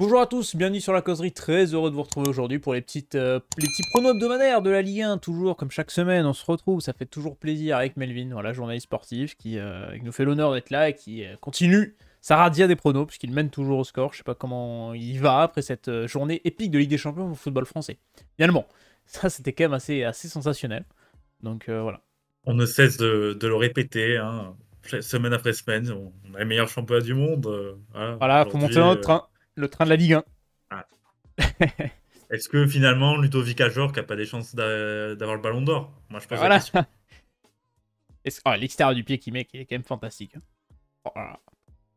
Bonjour à tous, bienvenue sur la causerie, très heureux de vous retrouver aujourd'hui pour les petits pronos hebdomadaires de la Ligue 1, toujours comme chaque semaine, on se retrouve, ça fait toujours plaisir avec Melvin, voilà, journaliste sportif qui nous fait l'honneur d'être là et qui continue sa radia des pronos, puisqu'il mène toujours au score, je sais pas comment il va après cette journée épique de Ligue des Champions au football français. Finalement, ça c'était quand même assez sensationnel, donc voilà. On ne cesse de le répéter, hein, semaine après semaine. On a les meilleurs championnats du monde. Voilà, Voilà, faut monter aujourd'hui. dans notre train, le train de la Ligue 1. Ah. Est-ce que finalement, Ludovic Ajorc n'a pas des chances d'avoir le ballon d'or? Moi, je pose la Voilà, question. l'extérieur du pied qu'il met qui est quand même fantastique. Oh là là.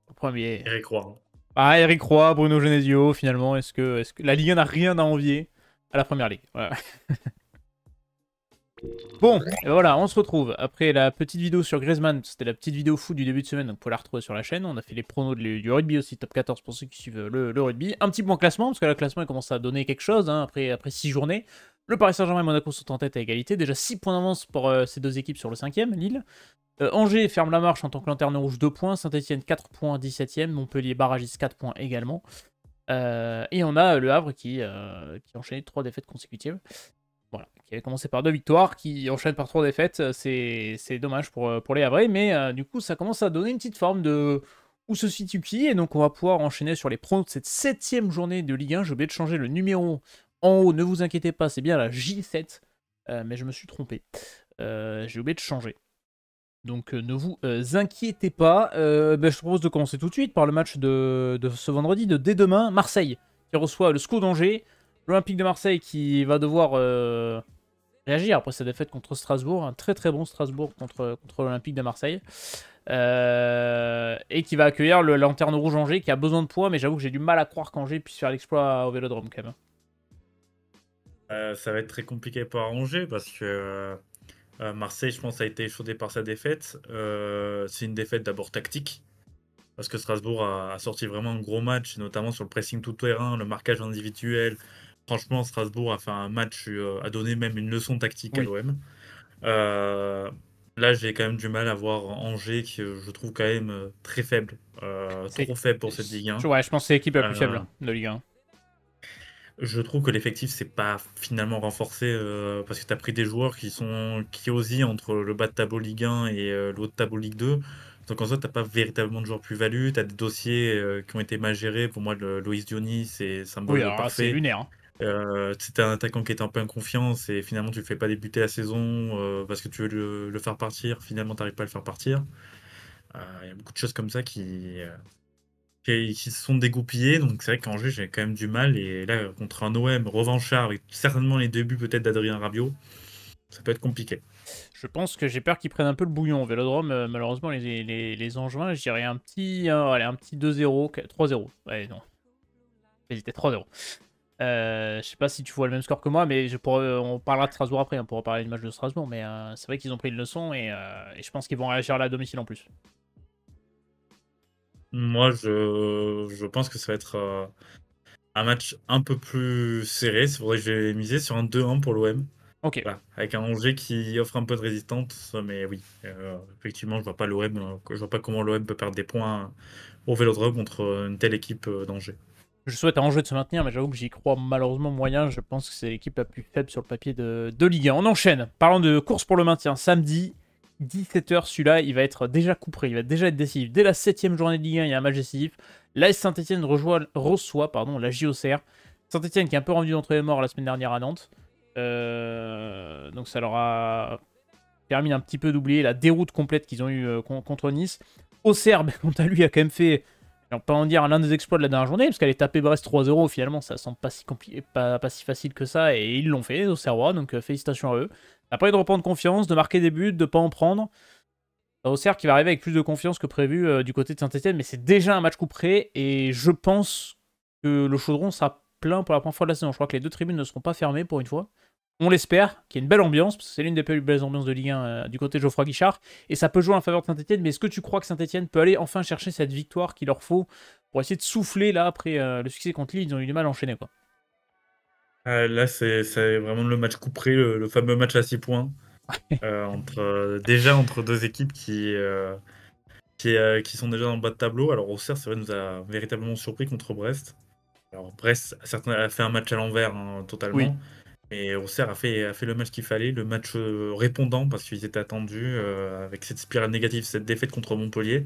Au premier. Eric Roy. Ah, Eric Roy, Bruno Genesio, finalement, est-ce que la Ligue 1 n'a rien à envier à la Première Ligue? Voilà. Bon, et voilà, on se retrouve après la petite vidéo sur Griezmann. C'était la petite vidéo foot du début de semaine, donc vous pouvez la retrouver sur la chaîne. On a fait les pronos du rugby aussi, top 14 pour ceux qui suivent le rugby. Un petit point classement, parce que le classement il commence à donner quelque chose hein, après 6 journées. Le Paris Saint-Germain et Monaco sont en tête à égalité. Déjà 6 points d'avance pour ces deux équipes sur le 5e, Lille. Angers ferme la marche en tant que lanterne rouge 2 points. Saint-Etienne 4 points, 17e. Montpellier barragiste 4 points également. Et on a le Havre qui a enchaîné 3 défaites consécutives. Voilà, qui avait commencé par 2 victoires, qui enchaîne par 3 défaites. C'est dommage pour les Havrais, mais du coup, ça commence à donner une petite forme de où se situe qui. Et donc, on va pouvoir enchaîner sur les pronos de cette 7e journée de Ligue 1. J'ai oublié de changer le numéro en haut, ne vous inquiétez pas, c'est bien la J7, mais je me suis trompé. J'ai oublié de changer. Donc ne vous inquiétez pas. Je te propose de commencer tout de suite par le match de ce vendredi, de dès demain, Marseille, qui reçoit le SCO d'Angers. L'Olympique de Marseille qui va devoir réagir après sa défaite contre Strasbourg. Un très très bon Strasbourg contre l'Olympique de Marseille. Et qui va accueillir le Lanterne Rouge Angers qui a besoin de poids, mais j'avoue que j'ai du mal à croire qu'Angers puisse faire l'exploit au Vélodrome quand même. Ça va être très compliqué pour Angers parce que Marseille, je pense, a été échaudé par sa défaite. C'est une défaite d'abord tactique. Parce que Strasbourg a sorti vraiment un gros match, notamment sur le pressing tout-terrain, le marquage individuel. Franchement, Strasbourg a fait un match, a donné même une leçon tactique à Oui. l'OM. Euh, Là, j'ai quand même du mal à voir Angers, qui je trouve quand même très faible, C'est... trop faible pour cette Ligue 1. Ouais, je pense que c'est l'équipe la plus Euh, faible de Ligue 1. je trouve que l'effectif c'est pas finalement renforcé parce que tu as pris des joueurs qui oscillent entre le bas de tableau Ligue 1 et le haut de tableau Ligue 2. Donc en soi, t'as pas véritablement de joueurs plus-value. Tu as des dossiers qui ont été mal gérés. Pour moi, le Loïs Diony, c'est Oui, symbole alors là, c'est parfait. lunaire. Hein. C'était un attaquant qui était un peu inconfiance et finalement tu le fais pas débuter la saison parce que tu veux le faire partir. Finalement, t'arrives pas à le faire partir. Il y a beaucoup de choses comme ça qui se sont dégoupillés. Donc c'est vrai qu'Angers, j'ai quand même du mal. Et là, contre un OM revanchard, avec certainement les débuts peut-être d'Adrien Rabiot, ça peut être compliqué. Je pense que j'ai peur qu'ils prennent un peu le bouillon au Vélodrome. Malheureusement, les Angevins, je dirais un petit 2-0, 3-0. Ouais, non. J'hésitais 3-0. Je sais pas si tu vois le même score que moi, mais on parlera de Strasbourg après. On pourra parler du match de Strasbourg. Mais c'est vrai qu'ils ont pris une leçon et je pense qu'ils vont réagir là à domicile en plus. Moi, je pense que ça va être un match un peu plus serré. C'est vrai que j'ai misé sur un 2-1 pour l'OM. Ok. Voilà, avec un Angers qui offre un peu de résistance, mais oui, effectivement, je vois pas je vois pas comment l'OM peut perdre des points au Vélodrome contre une telle équipe d'Angers. Je souhaite à Angers de se maintenir, mais j'avoue que j'y crois malheureusement moyen. Je pense que c'est l'équipe la plus faible sur le papier de Ligue 1. On enchaîne. Parlant de course pour le maintien, samedi, 17h, celui-là, il va être déjà couperé, il va déjà être décisif. Dès la 7ème journée de Ligue 1, il y a un match décisif. L'AS Saint-Etienne reçoit la JOCR. Saint-Etienne qui est un peu rendu entre les morts la semaine dernière à Nantes. Donc ça leur a permis un petit peu d'oublier la déroute complète qu'ils ont eue contre Nice. Auxerre, quant à lui, a quand même fait, on peut en dire, l'un des exploits de la dernière journée, parce qu'elle est tapée Brest 3-0, finalement, ça semble pas si compliqué, pas si facile que ça, et ils l'ont fait, les Auxerrois, donc félicitations à eux. Après, de reprendre confiance, de marquer des buts, de pas en prendre. Auxerre qui va arriver avec plus de confiance que prévu du côté de Saint-Etienne, mais c'est déjà un match coup près, et je pense que le Chaudron sera plein pour la première fois de la saison. Je crois que les deux tribunes ne seront pas fermées pour une fois. On l'espère, qu'il y ait une belle ambiance, parce que c'est l'une des plus belles ambiances de Ligue 1 du côté de Geoffroy Guichard, et ça peut jouer en faveur de Saint-Etienne, mais est-ce que tu crois que Saint-Etienne peut aller enfin chercher cette victoire qu'il leur faut pour essayer de souffler là après le succès contre Lille? Ils ont eu du mal à enchaîner quoi. Là, c'est vraiment le match couperé, le fameux match à 6 points, déjà entre deux équipes qui sont déjà dans le bas de tableau. Alors Auxerre, c'est vrai, nous a véritablement surpris contre Brest. Alors Brest a fait un match à l'envers, hein, Oui, totalement. Et Auxerre a fait le match qu'il fallait, le match répondant parce qu'ils étaient attendus avec cette spirale négative, cette défaite contre Montpellier.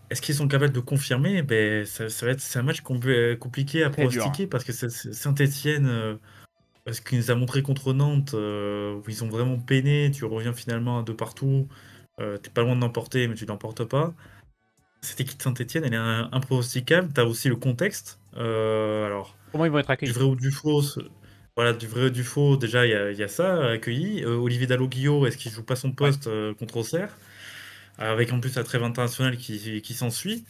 Est-ce qu'ils sont capables de confirmer? Ben, c'est un match compliqué à très dur, hein. pronostiquer parce que Saint-Etienne, ce qu'il nous a montré contre Nantes, où ils ont vraiment peiné, tu reviens finalement à deux partout, t'es pas loin de l'emporter, mais tu l'emportes pas. Cette équipe de Saint-Etienne, elle est impronosticable. T'as aussi le contexte. Alors, Comment ils vont être du accueillis? vrai ou du faux, voilà, du vrai ou du faux, déjà, il y a ça accueilli. Olivier Dalloglio, est-ce qu'il joue pas son Ouais. poste contre Auxerre? Avec en plus la trêve internationale qui s'ensuit.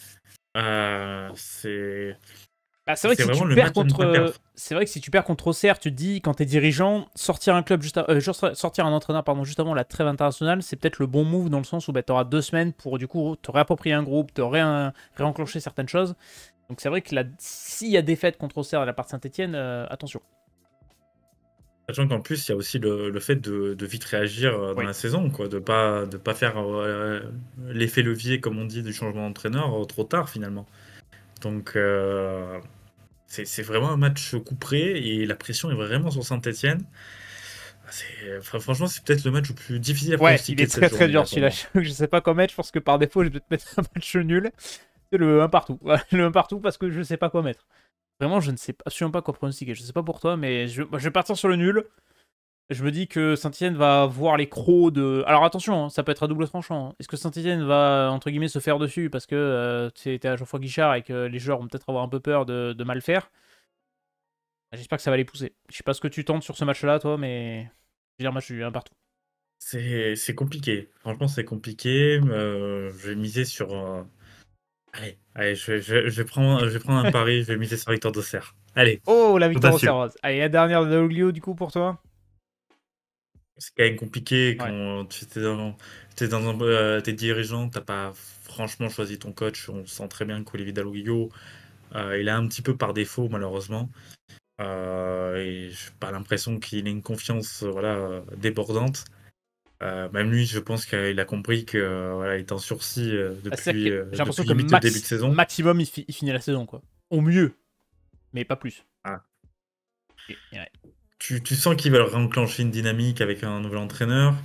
C'est Bah, c'est vrai que c'est si tu vraiment le perds match à ne pas perdre. contre, c'est vrai que si tu perds contre Auxerre, tu te dis quand t'es dirigeant, sortir un club sortir un entraîneur pardon juste avant la trêve internationale, c'est peut-être le bon move dans le sens où bah, t'auras 2 semaines pour du coup te réapproprier un groupe, réenclencher certaines choses. Donc c'est vrai que s'il y a défaite contre Auxerre de la part de Saint-Etienne, attention. Sachant qu'en plus, il y a aussi le fait de vite réagir dans Oui. la saison, quoi, de pas faire l'effet levier, comme on dit, du changement d'entraîneur trop tard finalement. Donc, c'est vraiment un match couperé et la pression est vraiment sur Saint-Etienne. Franchement, c'est peut-être le match le plus difficile à Ouais, il pronostiquer est de cette très très dur journée-là pour celui-là. moi. Je sais pas quoi mettre, je pense que par défaut, je vais peut-être mettre un match nul. C'est le un partout. Voilà, le un partout parce que je sais pas quoi mettre. Vraiment, je ne sais absolument pas quoi pronostiquer. Je sais pas pour toi, mais moi, je vais partir sur le nul. Je me dis que Saint-Etienne va voir les crocs de. Alors attention, hein, ça peut être à double tranchant, hein. Est-ce que Saint-Etienne va, entre guillemets, se faire dessus parce que c'était à Geoffroy Guichard et que les joueurs vont peut-être avoir un peu peur de mal faire? J'espère que ça va les pousser. Je sais pas ce que tu tentes sur ce match-là, toi, mais. Je veux dire, match nul, un partout. C'est compliqué. Franchement, c'est compliqué. Je vais miser sur. Allez, je vais prendre un pari. Je vais miser sur la victoire d'Auxerre. Allez, Oh, la victoire au audacieux. Serroise. Allez, la dernière de Oglio, du coup, pour toi? C'est quand même compliqué Ouais. quand t'es dirigeant, t'as pas franchement choisi ton coach. On sent très bien qu'Olivier Dalloglio, il est un petit peu par défaut, malheureusement. Et j'ai pas l'impression qu'il ait une confiance voilà, débordante. Même lui, je pense qu'il a compris que voilà, il est en sursis C'est-à-dire depuis, que j'ai l'impression depuis que limite le début de saison. maximum, il finit la saison, quoi. Au mieux, mais pas plus. Ah. Ouais. Tu sens qu'il va réenclencher une dynamique avec un nouvel entraîneur.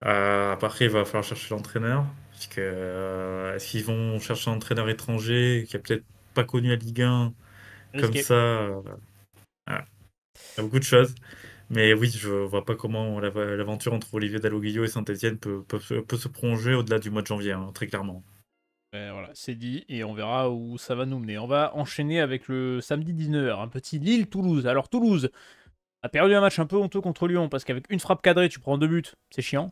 Après, il va falloir chercher l'entraîneur. Parce que, est-ce qu'ils vont chercher un entraîneur étranger qui a peut-être pas connu la Ligue 1 comme Risqué. ça voilà. Il y a beaucoup de choses. Mais oui, je vois pas comment l'aventure entre Olivier Dalloglio et Saint-Etienne peut se prolonger au-delà du mois de janvier, hein, très clairement. Voilà, c'est dit, et on verra où ça va nous mener. On va enchaîner avec le samedi 19h, un petit Lille-Toulouse. Alors Toulouse a perdu un match un peu honteux contre Lyon, parce qu'avec une frappe cadrée, tu prends 2 buts, c'est chiant.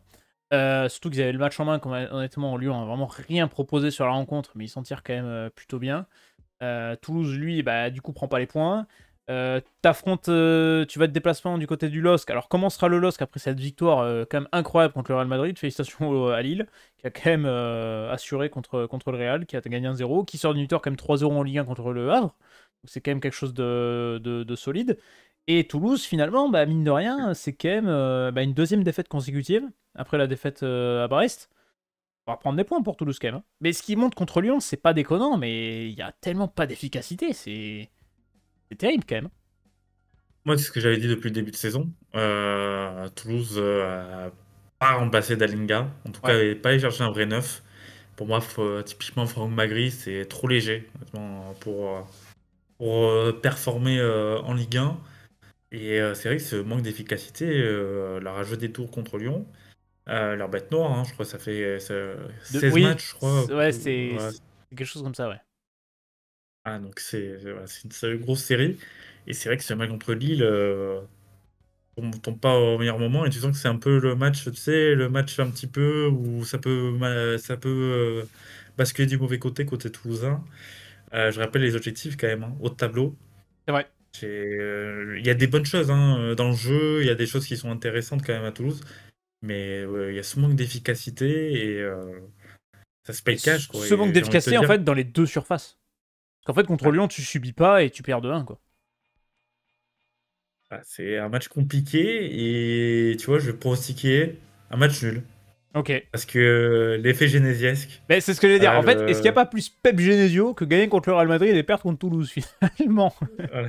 Surtout qu'ils avaient le match en main, comme honnêtement, Lyon a vraiment rien proposé sur la rencontre, mais ils s'en tirent quand même plutôt bien. Toulouse, lui, bah, du coup, prend pas les points. Tu vas te déplacement du côté du LOSC. Alors, comment sera le LOSC après cette victoire quand même incroyable contre le Real Madrid? Félicitations à Lille, qui a quand même assuré contre le Real, qui a gagné 1-0, qui sort d'une victoire quand même 3-0 en Ligue 1 contre le Havre. Donc, c'est quand même quelque chose de solide. Et Toulouse, finalement, bah, mine de rien, c'est quand même bah, une deuxième défaite consécutive, après la défaite à Brest. On va prendre des points pour Toulouse quand même, hein. Mais ce qui monte contre Lyon, c'est pas déconnant, mais il y a tellement pas d'efficacité, c'est terrible quand même. Moi, c'est ce que j'avais dit depuis le début de saison. Toulouse a pas remplacé Dalinga. En tout cas, Ouais, elle n'est pas allé chercher un vrai neuf. Pour moi, typiquement, Franck Magri, c'est trop léger honnêtement, pour performer en Ligue 1. Et c'est vrai que ce manque d'efficacité leur a jeté des tours contre Lyon. Leur bête noire, hein, je crois que ça fait 16 Oui, matchs, je crois. ouais, Voilà. c'est quelque chose comme ça, ouais. Donc voilà, c'est une grosse série. Et c'est vrai que ce match contre Lille, tombe pas au meilleur moment. Et tu sens que c'est un peu le match, tu sais, le match un petit peu où ça peut basculer du mauvais côté toulousain. Je rappelle les objectifs quand même, hein, haut de tableau. C'est vrai. Il y a des bonnes choses hein, dans le jeu, il y a des choses qui sont intéressantes quand même à Toulouse. Mais il y a ce manque d'efficacité et ça se Et paye cash, quoi. ce manque Et j'ai envie de te d'efficacité, en dire, fait, dans les deux surfaces. Parce qu'en fait, contre ouais, Lyon, tu subis pas et tu perds 2-1, quoi. c'est un match compliqué et tu vois, je vais pronostiquer un match nul. Ok. Parce que l'effet génésiesque, Mais c'est ce que je veux dire. voilà, En fait, est-ce qu'il n'y a pas plus Pep Genesio que gagner contre le Real Madrid et perdre contre Toulouse, finalement? voilà.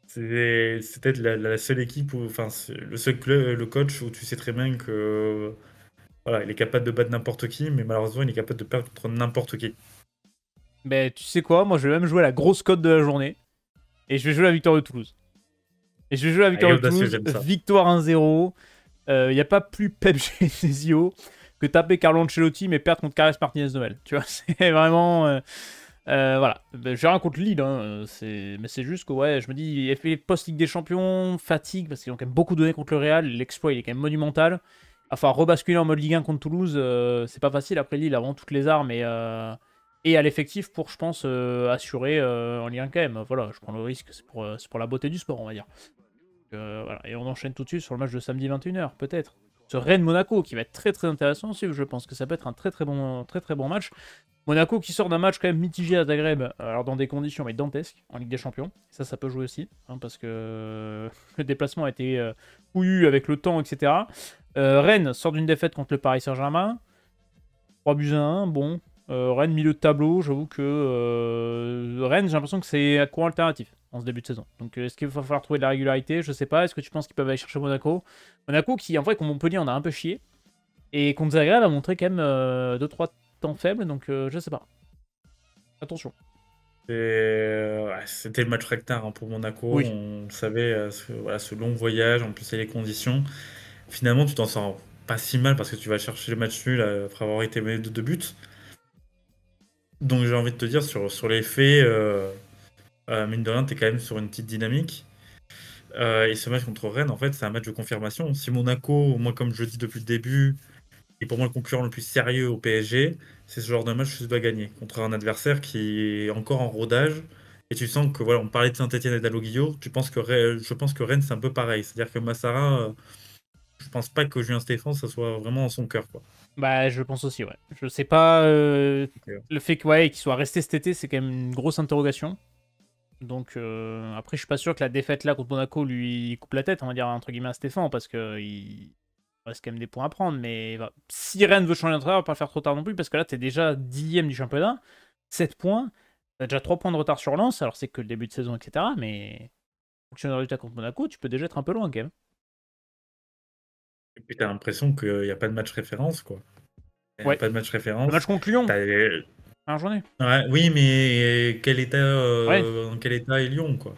C'est peut-être la seule équipe où, enfin, le seul club, le coach où tu sais très bien que voilà, il est capable de battre n'importe qui, mais malheureusement, il est capable de perdre contre n'importe qui. Mais tu sais quoi? Moi, je vais même jouer la grosse cote de la journée. Et je vais jouer la victoire de Toulouse. Et je vais jouer la Allez, victoire de audacieux, Toulouse. j'aime ça. Victoire 1-0. Il n'y a pas plus Pep Genesio que taper Carlo Ancelotti mais perdre contre Carles Martinez-Noël. Tu vois, c'est vraiment... voilà. Ben, j'ai rien contre Lille, hein. Mais c'est juste que, ouais, je me dis, effet post-Ligue des Champions, fatigue, parce qu'ils ont quand même beaucoup donné contre le Real. L'exploit, il est quand même monumental. Enfin, rebasculer en mode Ligue 1 contre Toulouse, c'est pas facile. Après, Lille a vraiment toutes les armes et à l'effectif pour, je pense, assurer en Ligue 1 quand même. Voilà, je prends le risque, c'est pour la beauté du sport, on va dire. Voilà. Et on enchaîne tout de suite sur le match de samedi 21h, peut-être. Ce Rennes-Monaco, qui va être très très intéressant aussi. Je pense que ça peut être un très très bon match. Monaco qui sort d'un match quand même mitigé à Zagreb, alors dans des conditions mais dantesques en Ligue des Champions. Ça peut jouer aussi, hein, parce que le déplacement a été couillu avec le temps, etc. Rennes sort d'une défaite contre le Paris Saint-Germain. 3 buts à 1, bon. Rennes, milieu de tableau, j'avoue que Rennes, j'ai l'impression que c'est un courant alternatif en ce début de saison. Donc est-ce qu'il va falloir trouver de la régularité? Je sais pas. Est-ce que tu penses qu'ils peuvent aller chercher Monaco? Monaco qui, en vrai, contre Montpellier, on a un peu chié. Et contre Zagreb a montré quand même 2-3 temps faibles, donc je sais pas. Attention. Ouais, c'était le match rectard hein, pour Monaco. Oui. On savait voilà, ce long voyage, en plus, et les conditions. Finalement, tu t'en sors pas si mal parce que tu vas chercher le match nul après avoir été mené de 2 buts. Donc j'ai envie de te dire, sur les faits, mine de rien, tu es quand même sur une petite dynamique. Et ce match contre Rennes, en fait, c'est un match de confirmation. Si Monaco, moi, comme je le dis depuis le début, est pour moi le concurrent le plus sérieux au PSG, c'est ce genre de match que tu dois gagner contre un adversaire qui est encore en rodage. Et tu sens que, voilà, on parlait de Saint-Etienne et d'Aloguillo, je pense que Rennes, c'est un peu pareil. C'est-à-dire que Massara, je pense pas que Julien Stéphane, ça soit vraiment dans son cœur, quoi. Bah, je pense aussi, ouais. Je sais pas. Donc, Le fait que, ouais, qu'il soit resté cet été, c'est quand même une grosse interrogation. Donc, après, je suis pas sûr que la défaite là contre Monaco lui coupe la tête, on va dire, entre guillemets, à Stéphane, parce qu'il reste quand même des points à prendre. Mais si Rennes veut changer d'entraîneur, on va pas le faire trop tard non plus, parce que là, t'es déjà 10ème du championnat, 7 points, t'as déjà 3 points de retard sur Lens, alors c'est que le début de saison, etc. Mais, fonction de résultat contre Monaco, tu peux déjà être un peu loin quand même. et puis t'as l'impression qu'il n'y a pas de match référence, quoi. Il n'y a Ouais. pas de match Le match référence. contre Lyon, T'as, première journée. ouais, oui, mais Ouais. dans quel état est Lyon, quoi.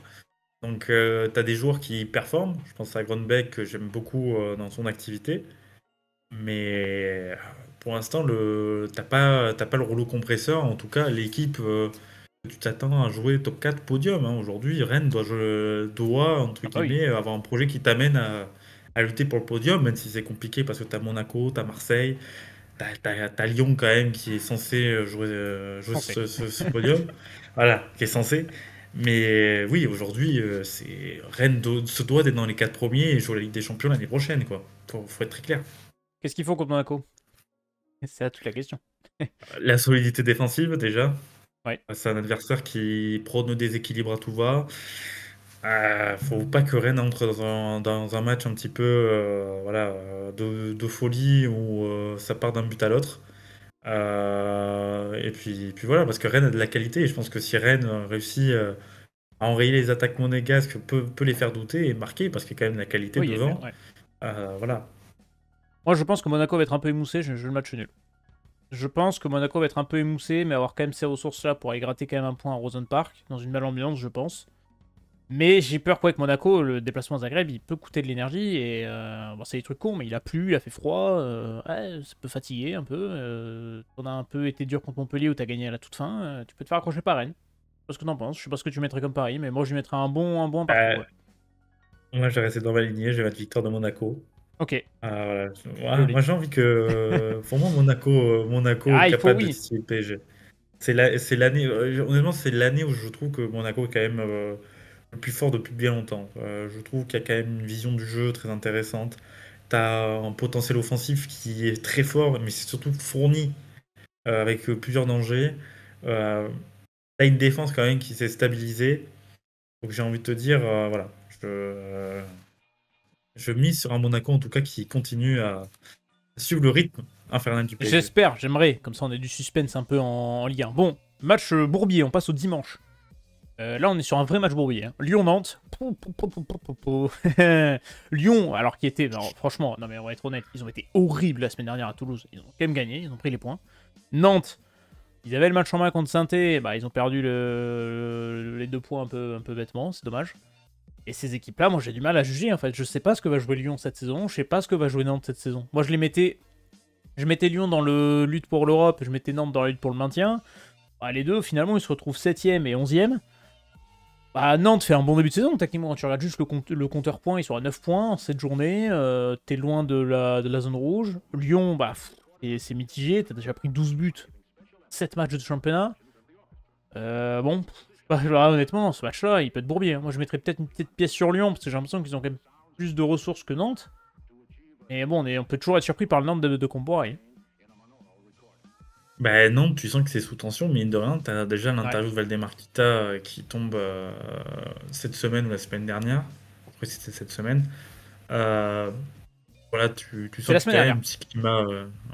Donc, tu as des joueurs qui performent. Je pense à Grönbeck, que j'aime beaucoup dans son activité. Mais pour l'instant, t'as pas le rouleau compresseur. En tout cas, l'équipe, tu t'attends à jouer top 4 podium, hein. Aujourd'hui, Rennes doit, entre Ah bah oui. guillemets, avoir un projet qui t'amène à lutter pour le podium, même si c'est compliqué parce que tu as Monaco, tu as Marseille, t'as Lyon quand même qui est censé jouer Censé. ce podium. Voilà, qui est censé. Mais oui, aujourd'hui, se doit d'être dans les 4 premiers et jouer la Ligue des Champions l'année prochaine, quoi. Faut être très clair. Qu'est-ce qu'il faut contre Monaco? C'est là toute la question. La solidité défensive, déjà. Ouais. C'est un adversaire qui prône le déséquilibre à tout va. Faut pas que Rennes entre dans un match un petit peu voilà, de folie où ça part d'un but à l'autre. Et puis voilà, parce que Rennes a de la qualité. Et je pense que si Rennes réussit à enrayer les attaques monégasques, peut les faire douter et marquer, parce qu'il y a quand même de la qualité Oui, il y a du... devant. ouais. Voilà. Moi, je pense que Monaco va être un peu émoussé. Je joue le match nul. Je pense que Monaco va être un peu émoussé, mais avoir quand même ces ressources-là pour aller gratter quand même un point à Rosen Park, dans une belle ambiance, je pense. Mais j'ai peur qu'avec Monaco, le déplacement à Zagreb, il peut coûter de l'énergie. Et bon, c'est des trucs cons, mais il a plu, il a fait froid. Ouais, ça peut fatiguer un peu. On a un peu été dur contre Montpellier où tu as gagné à la toute fin. Tu peux te faire accrocher par Rennes. Je sais pas ce que t'en penses. Je sais pas ce que tu mettrais comme pari, mais moi, je lui mettrais un bon partout. Euh, Ouais. Moi, je vais rester dans ma lignée. Je vais mettre victoire de Monaco. Ok, Voilà. joli. Moi, j'ai envie que. Pour moi, Monaco est Ah, il faut capable de oui. titiller le PSG. C'est l'année. Honnêtement, c'est l'année où je trouve que Monaco est quand même le plus fort depuis bien longtemps. Je trouve qu'il y a quand même une vision du jeu très intéressante. T'as un potentiel offensif qui est très fort, mais c'est surtout fourni avec plusieurs dangers. Euh, T'as une défense quand même qui s'est stabilisée. Donc j'ai envie de te dire, voilà. Je mise sur un Monaco, en tout cas, qui continue à suivre le rythme infernal du PSG. J'espère, j'aimerais. Comme ça, on a du suspense un peu en Ligue 1. Bon, match bourbier, on passe au dimanche. Là, on est sur un vrai match bourbier. Hein. Lyon-Nantes. Lyon, alors qui était... Non, franchement, non mais on va être honnête, ils ont été horribles la semaine dernière à Toulouse. Ils ont quand même gagné, ils ont pris les points. Nantes, ils avaient le match en main contre Saint-Étienne. Bah, ils ont perdu les 2 points un peu bêtement, c'est dommage. Et ces équipes-là, moi j'ai du mal à juger en fait. Je sais pas ce que va jouer Lyon cette saison, je sais pas ce que va jouer Nantes cette saison. Moi je mettais Lyon dans le lutte pour l'Europe, je mettais Nantes dans la lutte pour le maintien. Bah, les deux, finalement, ils se retrouvent 7ème et 11ème. Bah, Nantes fait un bon début de saison, techniquement. Quand tu regardes juste le compteur points, ils sont à 9 points en cette journée. T'es loin de la zone rouge. Lyon, bah, c'est mitigé. T'as déjà pris 12 buts, 7 matchs de championnat. Bon, honnêtement, ce match-là, il peut être bourbier. Hein. Moi, je mettrais peut-être une petite pièce sur Lyon, parce que j'ai l'impression qu'ils ont quand même plus de ressources que Nantes. Et bon, on peut toujours être surpris par le nombre de Comboiré. Bah non, tu sens que c'est sous tension, mais mine de rien, t'as déjà Ouais, l'interview de Valdemarquita qui tombe cette semaine ou la semaine dernière. Après, c'était cette semaine. Euh, voilà, tu c'est sens la qu'il semaine y a quand même dernière. un petit climat.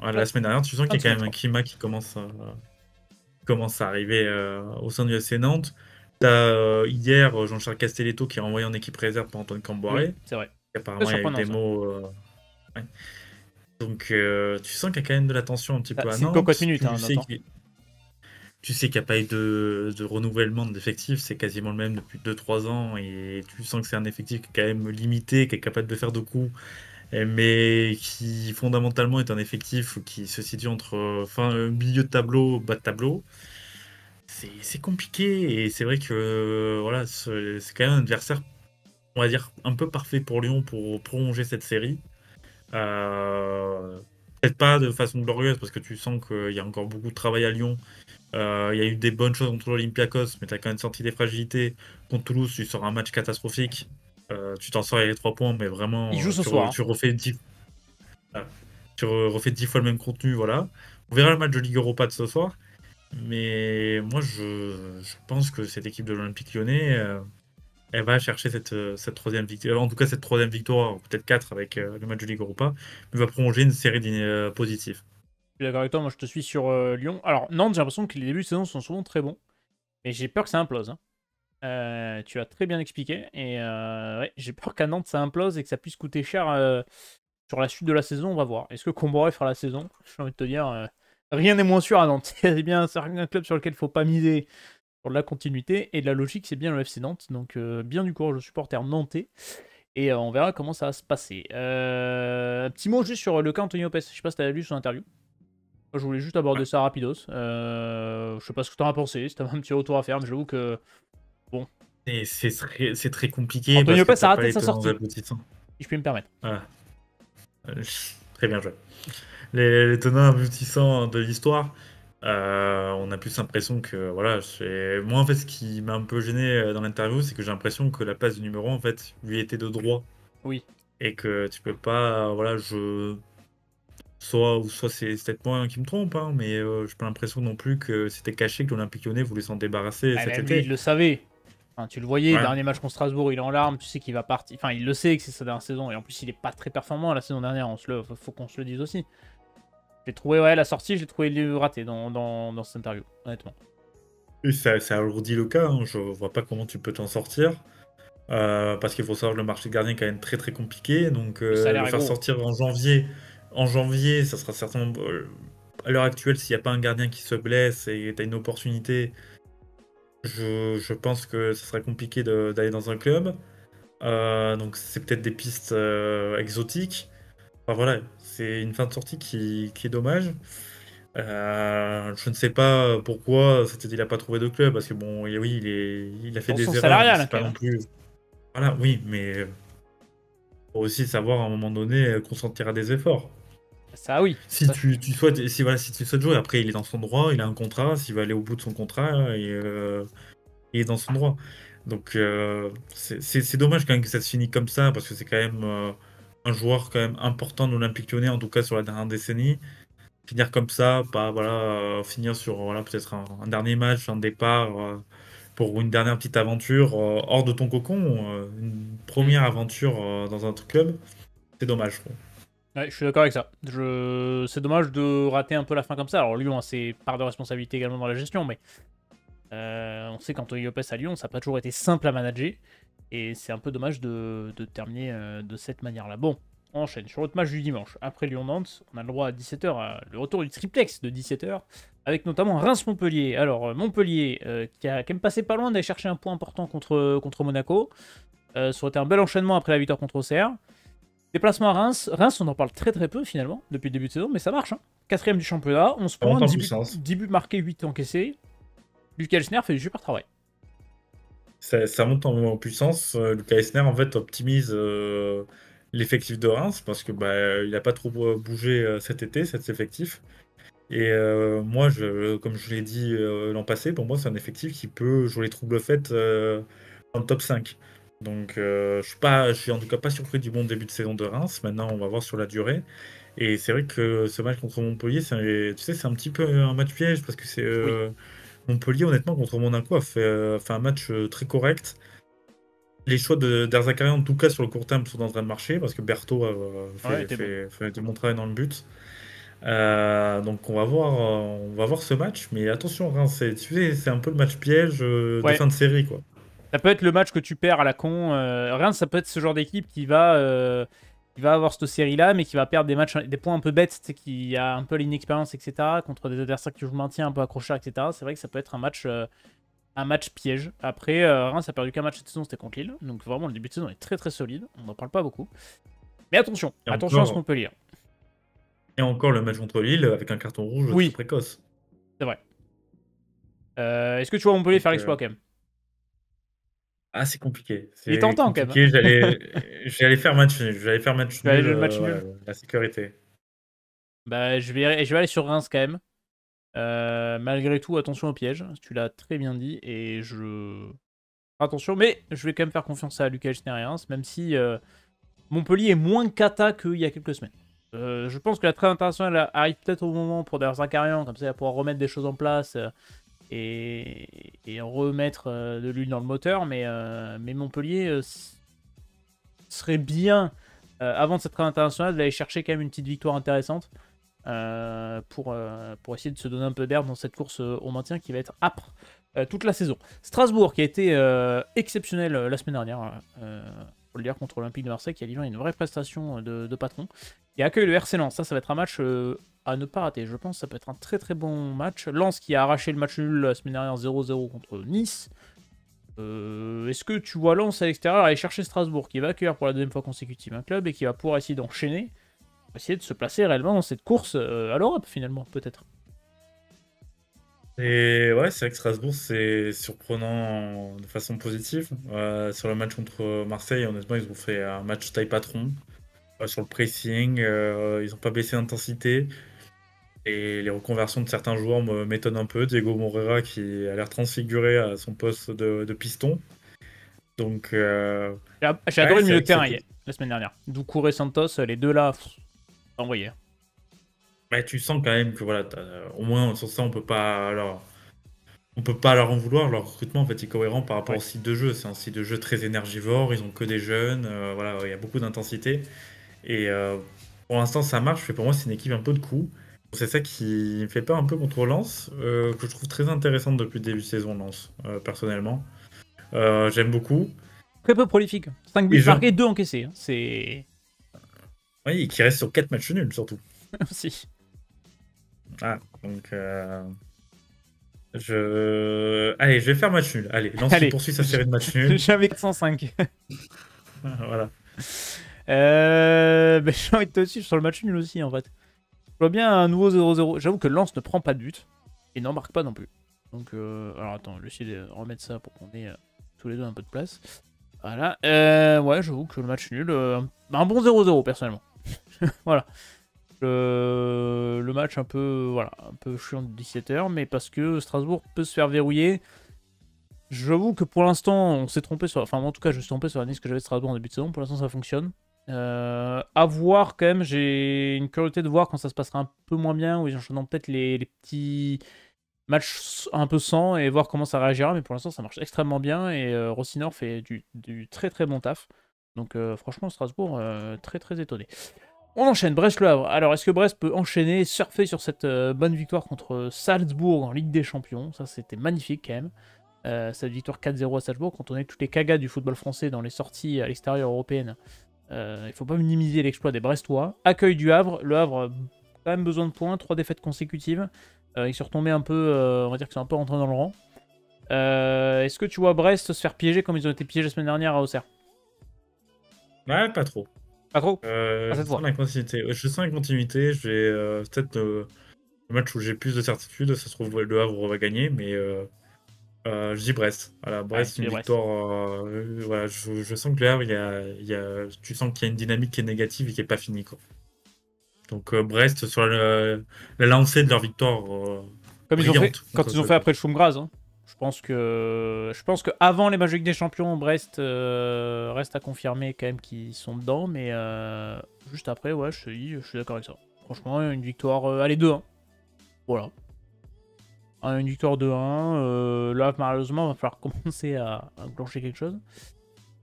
Ouais, La semaine dernière, tu sens fin qu'il de y a quand semaine, même je un crois. climat qui commence à arriver au sein du FC Nantes. T'as hier Jean-Charles Castelletto qui est renvoyé en équipe réserve par Antoine Oui, Camboiré. c'est vrai. Très Apparemment, il y a eu surprenant, des ça. mots. Ouais. Donc, tu sens qu'il y a quand même de la tension un petit peu à C'est une cocotte Nantes. minute, hein, Tu sais Nantes. Hein. qu'il n'y a pas eu de renouvellement d'effectifs, c'est quasiment le même depuis 2 3 ans, et tu sens que c'est un effectif qui est quand même limité, qui est capable de faire de coups, mais qui fondamentalement est un effectif qui se situe entre milieu de tableau, bas de tableau. C'est compliqué, et c'est vrai que voilà, c'est quand même un adversaire, on va dire, un peu parfait pour Lyon pour prolonger cette série. Euh, Peut-être pas de façon glorieuse, parce que tu sens qu'il y a encore beaucoup de travail à Lyon. Il y a eu des bonnes choses contre l'Olympiakos, mais tu as quand même sorti des fragilités. Contre Toulouse, tu sors un match catastrophique. Tu t'en sors avec les 3 points, mais Il vraiment, joue ce soir. Hein. tu refais 10 fois le même contenu, voilà. On verra le match de Ligue Europa de ce soir. Mais moi, je pense que cette équipe de l'Olympique Lyonnais, elle va chercher cette troisième victoire. En tout cas, cette troisième victoire, ou peut-être 4 avec le match de Ligue Europa, mais va prolonger une série positive. Je suis d'accord avec toi, moi je te suis sur Lyon. Alors, Nantes, j'ai l'impression que les débuts de saison sont souvent très bons. Mais j'ai peur que ça implose. Hein. Tu as très bien expliqué. Et ouais, j'ai peur qu'à Nantes ça implose et que ça puisse coûter cher sur la suite de la saison. On va voir. Est-ce que Comboiré fera la saison? J'ai envie de te dire, rien n'est moins sûr à Nantes. C'est bien un club sur lequel il ne faut pas miser pour de la continuité. Et de la logique, c'est bien le FC Nantes. Donc, bien du courage aux supporters nantais. Et on verra comment ça va se passer. Un petit mot juste sur le cas Antonio Lopez. Je sais pas si tu as lu son interview. Moi, je voulais juste aborder Ouais. ça rapidos. Je sais pas ce que tu en as pensé, si tu un petit retour à faire, mais j'avoue que. Bon. Et c'est très compliqué Antonio parce que Lopez a t'as pas raté les sa tenants sortie, aboutissants. si je puis me permettre. Voilà. Euh, Très bien joué. Les tenants aboutissants de l'histoire, on a plus l'impression que voilà, moi en fait ce qui m'a un peu gêné dans l'interview, c'est que j'ai l'impression que la place du numéro 1 en fait lui était de droit, Oui. et que tu peux pas, voilà, soit c'est peut-être moi qui me trompe, hein, mais j'ai pas l'impression non plus que c'était caché que l'Olympique Lyonnais voulait s'en débarrasser Ah, cet même lui, il été. le savait. Enfin, tu le voyais, Voilà. dernier match contre Strasbourg, il est en larmes, tu sais qu'il va partir. Enfin, il le sait que c'est sa dernière saison, et en plus, il est pas très performant la saison dernière, faut qu'on se le dise aussi. J'ai trouvé, ouais, la sortie, je l'ai trouvé raté dans cette interview, honnêtement. Et ça alourdit le cas, hein, je vois pas comment tu peux t'en sortir. Parce qu'il faut savoir que le marché de gardien est quand même très très compliqué. Donc Le salaire le est faire gros. sortir en janvier, ça sera certainement. À l'heure actuelle, s'il n'y a pas un gardien qui se blesse et tu as une opportunité, je pense que ce sera compliqué d'aller dans un club. Donc c'est peut-être des pistes exotiques. Enfin voilà, c'est une fin de sortie qui est dommage. Je ne sais pas pourquoi il n'a pas trouvé de club, parce que bon, oui, il a fait Attention des erreurs, mais salariale, hein, c'est quand pas même. non Hein. plus. Voilà, oui, mais faut aussi savoir à un moment donné consentir à des efforts. Ça, oui. Si Ça, je- tu souhaites, si voilà, si tu souhaites jouer, après il est dans son droit, il a un contrat, s'il va aller au bout de son contrat, il est dans son droit. Donc c'est dommage quand même que ça se finisse comme ça, parce que c'est quand même un joueur quand même important de l'Olympique Lyonnais, en tout cas sur la dernière décennie. Finir comme ça, pas voilà, finir sur voilà, peut-être un dernier match, un départ, pour une dernière petite aventure hors de ton cocon, une Mm. première aventure dans un club, c'est dommage, je trouve. Ouais, je suis d'accord avec ça. C'est dommage de rater un peu la fin comme ça. Alors Lyon a ses parts de responsabilité également dans la gestion, mais on sait qu'Anthony Lopez à Lyon, ça n'a pas toujours été simple à manager. Et c'est un peu dommage de terminer de cette manière-là. Bon, on enchaîne sur l'autre match du dimanche. Après Lyon-Nantes, on a le droit à 17h, le retour du triplex de 17h, avec notamment Reims-Montpellier. Alors Montpellier, qui a quand même passé pas loin d'aller chercher un point important contre Monaco. Ça aurait été un bel enchaînement après la victoire contre Auxerre. Déplacement à Reims. Reims, on en parle très très peu finalement depuis le début de saison, mais ça marche. Hein. 4ème du championnat, 11 Ça points, monte en 10 buts, puissance. 10 buts marqués, 8 encaissés. Lucas Elsner fait du super travail. Ça monte en puissance. Lucas Eisner, en fait, optimise l'effectif de Reims parce que il n'a pas trop bougé cet été, cet effectif. Et moi, comme je l'ai dit l'an passé, pour moi, c'est un effectif qui peut jouer les troubles faites dans le top 5. Donc, je suis en tout cas pas surpris du bon début de saison de Reims. Maintenant, on va voir sur la durée. Et c'est vrai que ce match contre Montpellier, tu sais, c'est un petit peu un match piège parce que c'est Oui. Montpellier, honnêtement, contre Monaco, a fait un match très correct. Les choix d'Erzakarian, en tout cas sur le court terme, sont en train de marcher parce que Berthaud Ouais, fait, t'es bon. fait, fait du bon travail dans le but. Donc on va voir ce match, mais attention, Reims, tu sais, c'est un peu le match piège de Ouais. fin de série, quoi. Ça peut être le match que tu perds à la con. Reims, ça peut être ce genre d'équipe qui va avoir cette série-là, mais qui va perdre des matchs, des points un peu bêtes, tu sais, qui a un peu l'inexpérience, etc., contre des adversaires qui jouent le maintien, un peu accrocheurs, etc. C'est vrai que ça peut être un match piège. Après, Reims a perdu qu'un match cette saison, c'était contre Lille. Donc vraiment, le début de saison est très très solide. On n'en parle pas beaucoup. Mais attention, Et attention à ce encore, Montpellier. et encore le match contre Lille avec un carton rouge très Oui, précoce. c'est vrai. Est-ce que tu vois Montpellier Donc, faire l'exploit quand même? c'est compliqué. Il est C'est tentant quand même. compliqué. J'allais faire match nul. J'allais faire match Tu vas aller nul. jouer le match Voilà, nul? la sécurité. Bah, je vais aller sur Reims quand même. Malgré tout, attention au piège. Tu l'as très bien dit. Et je. Attention, mais je vais quand même faire confiance à Lucas Elsner et Reims, même si Montpellier est moins cata qu'il y a quelques semaines. Je pense que la trêve internationale arrive peut-être au moment pour derrière Zakarian, comme ça il va pouvoir remettre des choses en place et remettre de l'huile dans le moteur. Mais Montpellier serait bien, avant de cette trêve internationale, d'aller chercher quand même une petite victoire intéressante pour essayer de se donner un peu d'air dans cette course au maintien qui va être âpre toute la saison. Strasbourg qui a été exceptionnel la semaine dernière, faut le dire, contre l'Olympique de Marseille, qui a livré une vraie prestation de patron, qui accueille le RC Lens. Ça va être un match à ne pas rater. Je pense que ça peut être un très très bon match. Lens qui a arraché le match nul la semaine dernière 0-0 contre Nice. Est-ce que tu vois Lens à l'extérieur aller chercher Strasbourg, qui va accueillir pour la deuxième fois consécutive un club et qui va pouvoir essayer d'enchaîner, essayer de se placer réellement dans cette course à l'Europe finalement, peut-être? Et ouais, c'est vrai que Strasbourg, c'est surprenant de façon positive. Sur le match contre Marseille, honnêtement, ils ont fait un match taille patron. Sur le pressing, ils n'ont pas baissé l'intensité. Et les reconversions de certains joueurs m'étonnent un peu. Diego Moreira qui a l'air transfiguré à son poste de piston. Donc, J'ai ouais, adoré le c'est milieu vrai de que terrain c'était. la semaine dernière. Doucouré et Santos, les deux là, envoyé. Ouais, tu sens quand même que voilà, au moins sur ça, on peut pas leur en vouloir. Leur recrutement en fait est cohérent par rapport au Ouais. site de jeu. C'est un site de jeu très énergivore. Ils ont que des jeunes. Voilà, il y a beaucoup d'intensité. Et pour l'instant, ça marche. Mais pour moi, c'est une équipe un peu de coups. C'est ça qui me fait peur un peu contre Lens, que je trouve très intéressante depuis le début de saison, Lens, personnellement. J'aime beaucoup. Très peu prolifique. 5 Et buts j'aime. marqués, 2 encaissés. Hein. C'est. Oui, qui reste sur 4 matchs nuls, surtout. aussi. Ah, donc, allez, je vais faire match nul. Allez, Lens qui Allez, poursuit sa série de matchs nuls. j'avais 405. Voilà. J'ai envie de te suivre sur le match nul aussi en fait. Je vois bien un nouveau 0-0. J'avoue que Lens ne prend pas de but et n'en marque pas non plus. Donc, alors attends, je vais essayer de remettre ça pour qu'on ait tous les deux un peu de place. Voilà. Ouais, j'avoue que le match nul, un bon 0-0 personnellement. Voilà. Le match un peu, voilà, un peu chiant de 17h, mais parce que Strasbourg peut se faire verrouiller. J'avoue que pour l'instant, on s'est trompé sur. Enfin, moi, en tout cas, je me suis trompé sur la liste que j'avais de Strasbourg en début de saison. Pour l'instant, ça fonctionne. À voir quand même. J'ai une curiosité de voir quand ça se passera un peu moins bien, ou ils enchaîneront peut-être les petits match un peu sans et voir comment ça réagira. Mais pour l'instant, ça marche extrêmement bien et Rossinor fait du très très bon taf. Donc franchement, Strasbourg, très très étonné. On enchaîne, Brest-Le Havre. Alors, est-ce que Brest peut enchaîner, surfer sur cette bonne victoire contre Salzbourg en Ligue des Champions? Ça, c'était magnifique quand même. Cette victoire 4-0 à Salzbourg, quand on est toutes les cagas du football français dans les sorties à l'extérieur européenne, il faut pas minimiser l'exploit des Brestois. Accueil du Havre. Le Havre a quand même besoin de points, 3 défaites consécutives. Ils sont retombés un peu, on va dire qu'ils sont un peu rentrés dans le rang. Est-ce que tu vois Brest se faire piéger comme ils ont été piégés la semaine dernière à Auxerre? Ouais, pas trop. Pas trop. Pas Je cette sens fois. la continuité. Je sens la continuité. Je vais peut-être le match où j'ai plus de certitude. Ça se trouve, Le Havre va gagner, mais je dis Brest. Voilà, Allez, Brest, tu une les Brest. victoire. Voilà, je sens que Le Havre, tu sens qu'il y a une dynamique qui est négative et qui est pas finie, quoi. Donc Brest sur la lancée de leur victoire Comme ils ont fait brillante quand contre ils ont fait Salzbourg. après le Schumgraz. Hein. Je pense que avant les matchs de Ligue des Champions, Brest reste à confirmer quand même qu'ils sont dedans, mais juste après, ouais, je te dis, je suis d'accord avec ça. Franchement, une victoire, allez 2-1. Voilà. Une victoire 2-1. Là, malheureusement, il va falloir commencer à enclencher quelque chose.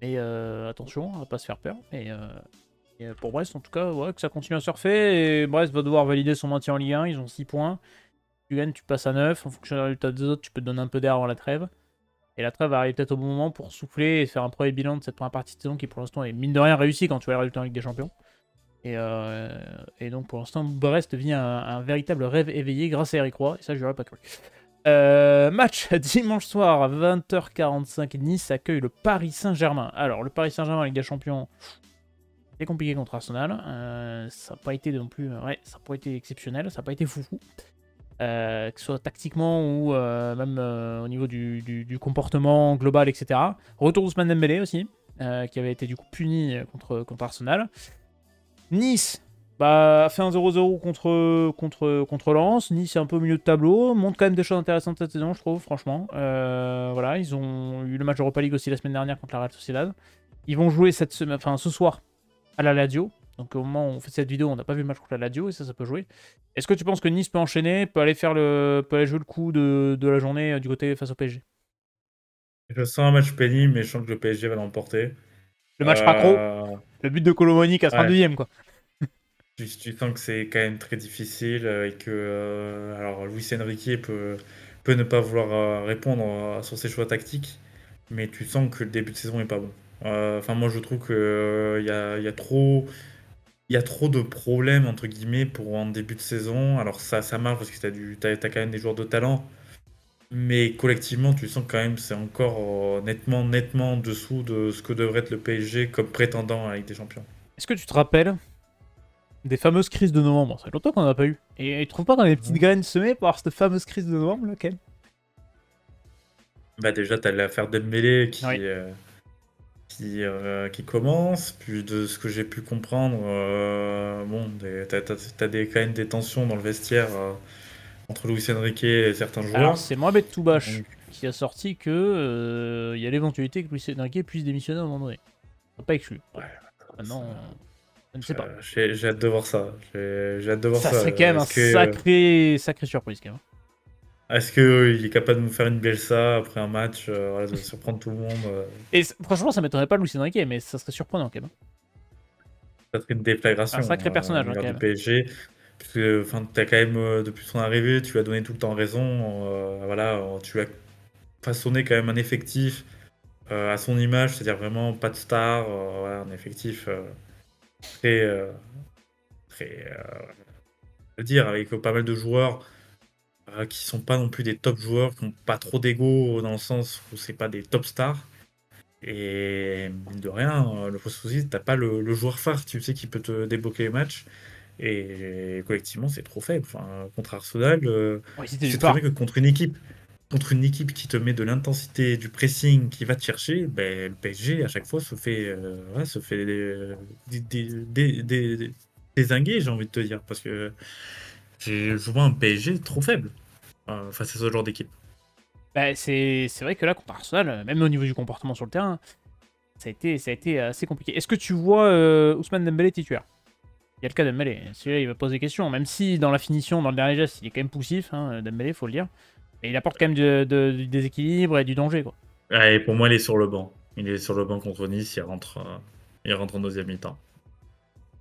Mais attention, on va pas se faire peur. Et pour Brest, en tout cas, ouais, que ça continue à surfer. Et Brest va devoir valider son maintien en Ligue 1. Ils ont 6 points. Tu gagnes, tu passes à 9. En fonction du résultat des autres, tu peux te donner un peu d'air avant la trêve. Et la trêve va arriver peut-être au bon moment pour souffler et faire un premier bilan de cette première partie de saison qui, pour l'instant, est mine de rien réussi quand tu vois les résultats en Ligue des Champions. Et donc, pour l'instant, Brest vit un véritable rêve éveillé grâce à Eric Roy. Et ça, je n'aurais pas cru. Match dimanche soir à 20h45. Nice accueille le Paris Saint-Germain. Alors, le Paris Saint-Germain en Ligue des Champions, c'est compliqué contre Arsenal. Ça n'a pas été non plus. Ouais, ça n'a pas été exceptionnel. Ça n'a pas été foufou. Que ce soit tactiquement ou même au niveau du comportement global, etc. Retour d'Ousmane Dembélé aussi, qui avait été du coup puni contre Arsenal. Nice a fait un 0-0 contre Lens. Nice est un peu au milieu de tableau, montre quand même des choses intéressantes cette saison, je trouve, franchement. Voilà, ils ont eu le match Europa League aussi la semaine dernière contre la Real Sociedad. Ils vont jouer ce soir à la Lazio. Donc au moment où on fait cette vidéo, on n'a pas vu le match contre la Lazio et ça peut jouer. Est-ce que tu penses que Nice peut enchaîner, peut aller jouer le coup de la journée du côté face au PSG? Je sens un match pénible, mais je sens que le PSG va l'emporter. Le match raccro, Euh, le but de Colomoni 82e quoi. tu sens que c'est quand même très difficile et que alors Luis Enrique peut ne pas vouloir répondre sur ses choix tactiques, mais tu sens que le début de saison est pas bon. Enfin, moi je trouve que il y a trop de problèmes entre guillemets pour un début de saison. Alors ça marche parce que t'as quand même des joueurs de talent, mais collectivement tu sens quand même c'est encore nettement en dessous de ce que devrait être le PSG comme prétendant à la Ligue des Champions. Est-ce que tu te rappelles des fameuses crises de novembre? Ça fait longtemps qu'on n'en a pas eu. Et tu trouves pas qu'on a des petites graines semées pour avoir cette fameuse crise de novembre là, quand même? Bah déjà, tu as l'affaire Dembélé Oui. qui commence. Puis de ce que j'ai pu comprendre, bon, quand même des tensions dans le vestiaire entre Luis Enrique et certains Alors joueurs. c'est Mohamed Toubache Donc, qui a sorti que il y a l'éventualité que Luis Enrique puisse démissionner à un moment donné. Ça pas exclu. ouais, ça- Maintenant, je ne sais pas. j'ai hâte de voir ça. J'ai hâte de voir Ça ça. serait quand même un sacré surprise quand même. Est-ce qu'il est capable de nous faire une Bielsa après un match, voilà, de surprendre tout le monde Et franchement, ça m'étonnerait pas de Luis Enrique, mais ça serait surprenant quand même. Ça serait une Un déflagration sacré à personnage hein, l'univers quand du même. PSG. Puisque, enfin, t'as quand même, depuis son arrivée, tu lui as donné tout le temps raison. Voilà, tu as façonné quand même un effectif à son image, c'est-à-dire vraiment pas de star, voilà, un effectif très, je veux dire, avec pas mal de joueurs qui sont pas non plus des top joueurs, qui n'ont pas trop d'ego dans le sens où c'est pas des top stars. Et mine de rien, le Faux Soucis, t'as pas le joueur phare, tu sais, qui peut te débloquer les matchs. Et collectivement, c'est trop faible. Enfin, contre Arsenal, Oui, c'était tu du sais très bien phare. que contre une équipe qui te met de l'intensité, du pressing, qui va te chercher, ben, le PSG à chaque fois se fait dézinguer, j'ai envie de te dire, parce que je vois un PSG trop faible face à ce genre d'équipe. Bah, c'est vrai que là, contre Arsenal, même au niveau du comportement sur le terrain, ça a été assez compliqué. Est-ce que tu vois Ousmane Dembélé titulaire? Il y a le cas de Dembélé. Celui-là, il va poser des questions. Même si dans la finition, dans le dernier geste, il est quand même poussif, hein, Dembélé, faut le dire. Et il apporte quand même du déséquilibre et du danger, quoi. Ouais, et pour moi, il est sur le banc. Il est sur le banc contre Nice, il rentre en deuxième mi-temps.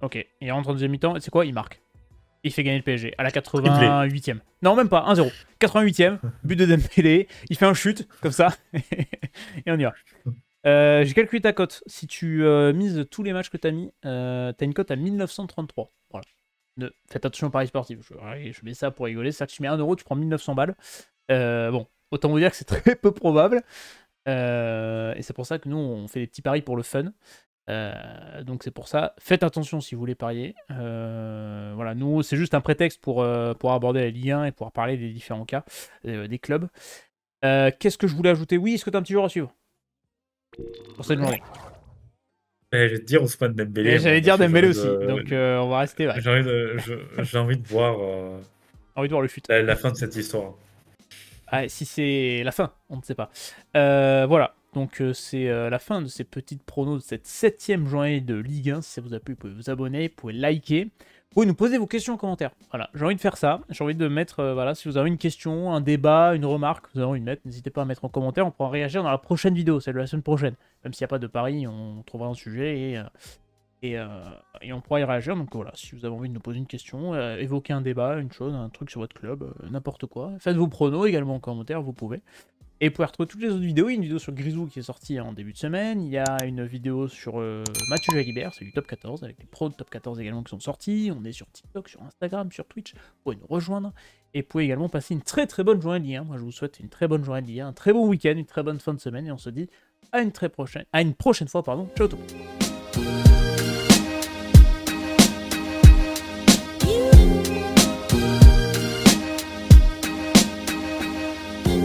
Ok, il rentre en deuxième mi-temps, et c'est quoi? Il marque. Il fait gagner le PSG à la Triplé. 88e. Non, même pas, 1-0. 88e, but de Dembélé, il fait un shoot, comme ça, et on y va. J'ai calculé ta cote. Si tu mises tous les matchs que tu as mis, tu as une cote à 1933. Voilà. Faites attention au pari sportif. Je mets ça pour rigoler. C'est-à-dire que tu mets 1 euro, tu prends 1900 balles. Bon, autant vous dire que c'est très peu probable. Et c'est pour ça que nous, on fait des petits paris pour le fun. Donc c'est pour ça. Faites attention si vous voulez parier. Voilà, nous, c'est juste un prétexte pour aborder la Ligue 1 et pouvoir parler des différents cas des clubs. Qu'est-ce que je voulais ajouter? Oui, est-ce que tu as un petit joueur à suivre pour cette journée? Je vais te dire Ousmane Dembélé, J'allais moi, dire parce que Dembélé aussi, donc on va rester. Ouais. j'ai envie de voir Envie de voir le fut. la fin de cette histoire. Ah, si c'est la fin, on ne sait pas. Voilà, donc c'est la fin de ces petites pronos de cette 7ème journée de Ligue 1. Si ça vous a plu, vous pouvez vous abonner, vous pouvez liker. Vous pouvez nous poser vos questions en commentaire. Voilà, j'ai envie de faire ça. J'ai envie de mettre, voilà, si vous avez une question, un débat, une remarque, vous avez envie de mettre, n'hésitez pas à mettre en commentaire. On pourra réagir dans la prochaine vidéo, celle de la semaine prochaine. Même s'il n'y a pas de pari, on trouvera un sujet et on pourra y réagir. Donc voilà, si vous avez envie de nous poser une question, évoquer un débat, une chose, un truc sur votre club, n'importe quoi. Faites vos pronos également en commentaire, vous pouvez. Et vous pouvez retrouver toutes les autres vidéos. Il y a une vidéo sur Grisou qui est sortie en début de semaine. Il y a une vidéo sur Mathieu Jalibert, c'est du top 14, avec les pros de top 14 également qui sont sortis. On est sur TikTok, sur Instagram, sur Twitch. Vous pouvez nous rejoindre. Et vous pouvez également passer une très très bonne journée de Ligue 1. Moi je vous souhaite une très bonne journée de Ligue 1, un très bon week-end, une très bonne fin de semaine. Et on se dit à une prochaine fois. Ciao tout le monde.